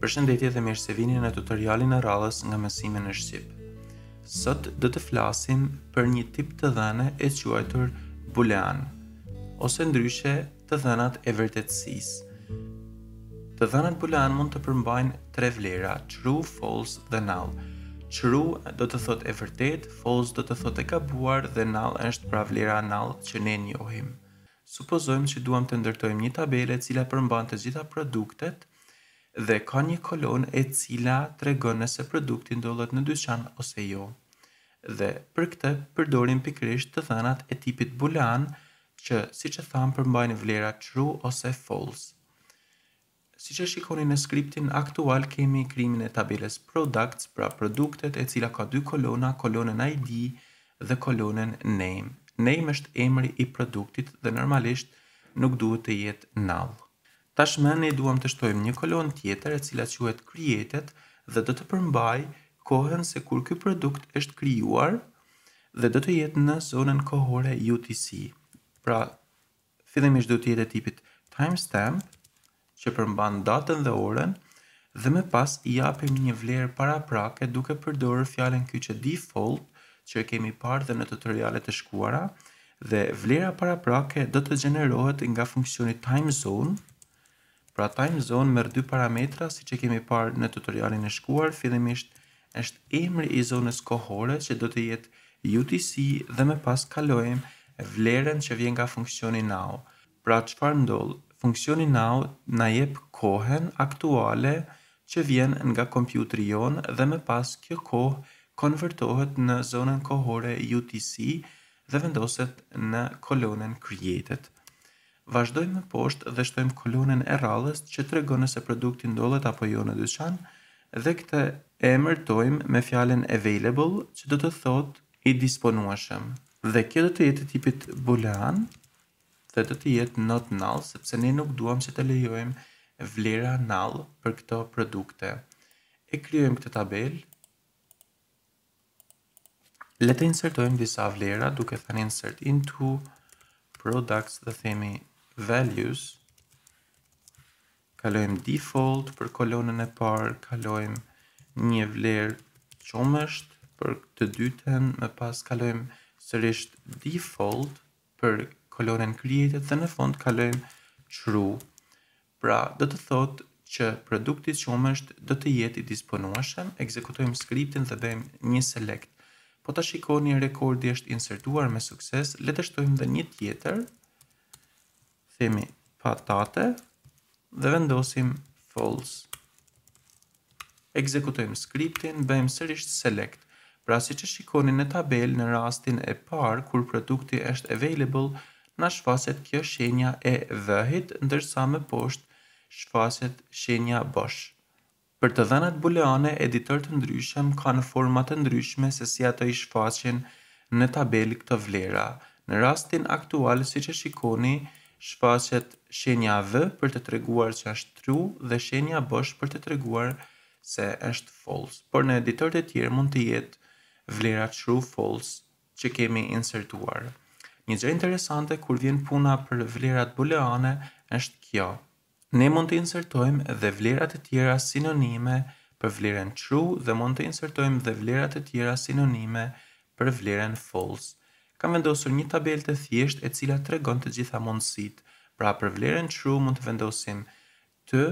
Përshëndetje dhe mirë se vini në tutorialin e radhës nga mësimi në Shqip. Sot do të flasim për një tip të dhënie e quajtur boolean, ose ndryshe të dhënat e vertetesise. Të dhënat boolean mund të përmbajnë tre vlera: true, false dhe null. True do të thotë e vërtet, false do të thotë e gabuar dhe null është pra vlera null që ne njohim. Supozojmë që duam të ndërtojmë një tabele e cila përmban të gjitha produktet dhe ka një kolon e cila tregon nëse produkti ndodhet në dyqan ose jo. Dhe për këtë përdorim pikërisht të dhënat e tipit boolean që, siç e tham, përmbajnë vlera true ose false. Siç e shikoni në skriptin aktual, kemi krijimin e tabelës products, pra produktet, e cila ka dy kolona, kolonën ID dhe kolonën name. Name është emri i produktit dhe normalisht nuk duhet të jetë null. Tashmë ne duam të shtojmë një kolon tjetër e cila quhet created dhe do të përmbaj kohën se kur ky produkt është krijuar dhe do të jetë në zonën kohore UTC. Pra, fillimisht do të jetë tipit timestamp që përmban datën dhe orën dhe më pas I japim një vlerë paraprake duke përdorur fjalën kyçe default që e kemi parë dhe në tutorialet e shkuara, dhe vlera paraprake do të gjenerohet nga funksioni timezone. Pra time zone merr dy parametra siç e kemi parë në tutorialin e shkuar. Fillimisht është emri I zonës kohore që do të jetë UTC dhe më pas kalojmë vlerën që vjen nga funksioni now. Pra çfarë ndodh? Funksioni now na jep kohën aktuale që vjen nga kompjuteri jon dhe më pas kjo kohë konvertohet në zonën kohore UTC dhe vendoset në kolonën created. Vazhdojmë më poshtë dhe shtojmë kolonën e radhës që tregon nëse produkti ndodhet apo jo në dyqan dhe këtë e emërtojmë me fjalën available që do të thotë I disponueshëm. Dhe kjo do të jetë tipit boolean dhe do të jetë not null sepse ne nuk duam që të lejojmë vlera null për këto produkte. E krijojmë këtë tabelë. Le të insertojmë disa vlera duke thënë insert into products dhe themi values, kalojmë default për kolonën e parë, kalojmë një vlerë qumësht për të dytën, më pas kalojmë sërish default për kolonën created dhe në fund kalojmë true. Pra, do të thotë që produkti qumësht do të jetë I disponueshëm. Ekzekutojmë skriptin dhe bëjmë një select. Po ta shikoni, rekordi është insertuar me sukses. Le të shtojmë dhe një tjetër. Themi patate dhe vendosim false. Ekzekutojmë skriptin, bëjmë sërish select. Pra, siç e shikoni në tabelë, në rastin e parë kur produkti është available, na shfaset kjo shenja e dhëhit, ndërsa më poshtë shfaset shenja bosh. Për të dhënat booleane, editor të ndryshëm kanë forma të ndryshme se si ato I shfaqen në tabelë këto vlera. Në rastin aktual, siç e shikoni, shfaqet shenja V për të treguar që është true dhe shenja bosh për të treguar se është false. Por në editor të tjerë mund të jetë vlera true false që kemi insertuar. Një gjë interesante kur vjen puna për vlerat booleane është kjo. Ne mund të insertojmë dhe vlerat e tjera sinonime për vlerën true dhe mund të insertojmë dhe vlerat e tjera sinonime për vlerën false. Kam vendosur një tabelë të thjeshtë e cila tregon të gjitha mundësitë. Pra për vlerën true mund të vendosim t,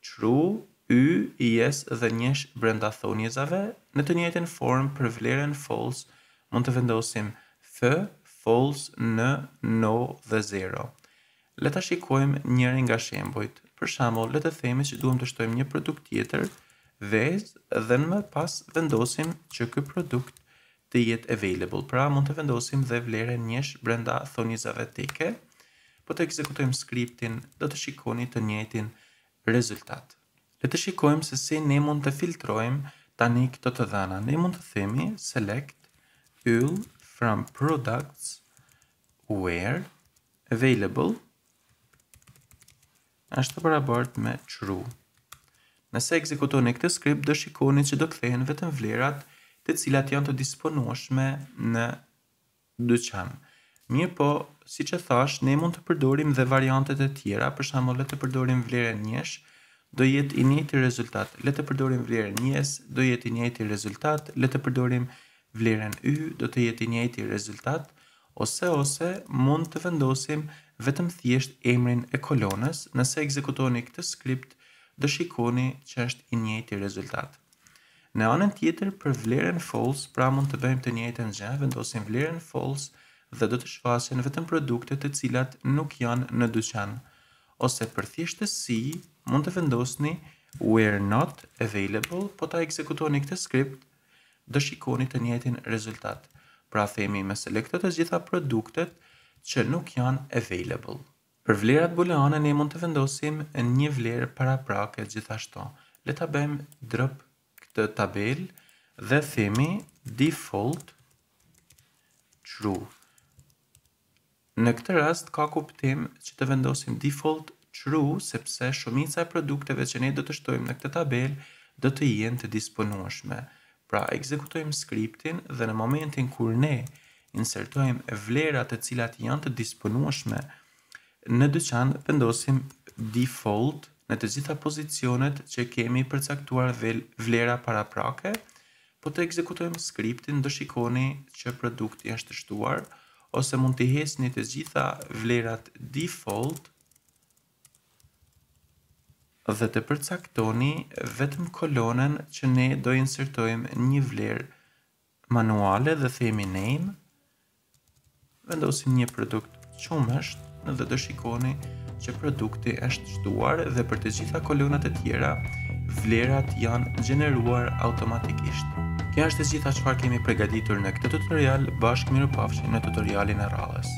true, y, yes dhe njësh brenda thonjezave. Në të njëjtën formë për vlerën false mund të vendosim f, false, n, no dhe 0. Le ta shikojmë njërin nga shembujt. Për shembull, le të themi që duam të shtojmë një produkt tjetër, vezë, dhe më pas vendosim që ky produkt të jetë available. Pra, mund të vendosim dhe vlerën njësh brenda thonjezave teke. Po të ekzekutojmë skriptin, do të shikoni të njëjtin rezultat. Le të shikojmë se si ne mund të filtrojmë tani këto të dhëna. Ne mund të themi select all from products where available është barabartë me true. Nëse ekzekutoni këtë skript, do shikoni që do kthehen vetëm vlerat të cilat janë të disponueshme në dyqan. Mirë po, siç e thash, ne mund të përdorim dhe variantet e tjera. Për shembull, le të përdorim vlerën njësh do jetë i njëjti rezultat. Le të përdorim vlerën yes, do jetë i njëjti rezultat. Le të përdorim vlerën y, do të jetë i njëjti rezultat. Ose mund të vendosim vetëm thjesht emrin e kolonës. Nëse ekzekutoni këtë skript, do shikoni që është i njëjti rezultat. Në anën tjetër, për vlerën false, pra mund të bëjmë të njëjtën gjë, vendosim vlerën false dhe do të shfaqen vetëm produkte të cilat nuk janë në dyqan. Ose për thjeshtësi, mund të vendosni were not available, po ta ekzekutoni këtë skript, do shikoni të njëjtin rezultat. Pra themi me selekto të gjitha produktet që nuk janë available. Për vlerat booleane ne mund të vendosim një vlerë paraprake gjithashtu. Le ta bëjmë drop këtë tabel dhe themi default true. Në këtë rast ka kuptim që të vendosim default true sepse shumica e produkteve që ne do të shtojmë në këtë tabel do të jenë të disponueshme. Pra ekzekutojmë skriptin dhe në momentin kur ne insertojmë vlerat të cilat janë të disponueshme në dyqan, vendosim default në të gjitha pozicionet që kemi përcaktuar vlera paraprake, po të ekzekutojmë skriptin do shikoni që produkti është shtuar, ose mund të hesni të gjitha vlerat default dhe të përcaktoni vetëm kolonën që ne do insertojmë një vlerë manuale dhe themi name, vendosim një produkt qumësht dhe do shikoni që produkti është shtuar dhe për të gjitha kolonat e tjera, vlerat janë gjeneruar automatikisht. Kjo është e gjitha çfarë kemi përgatitur në këtë tutorial, bashkë mirupafshim në tutorialin e radhës.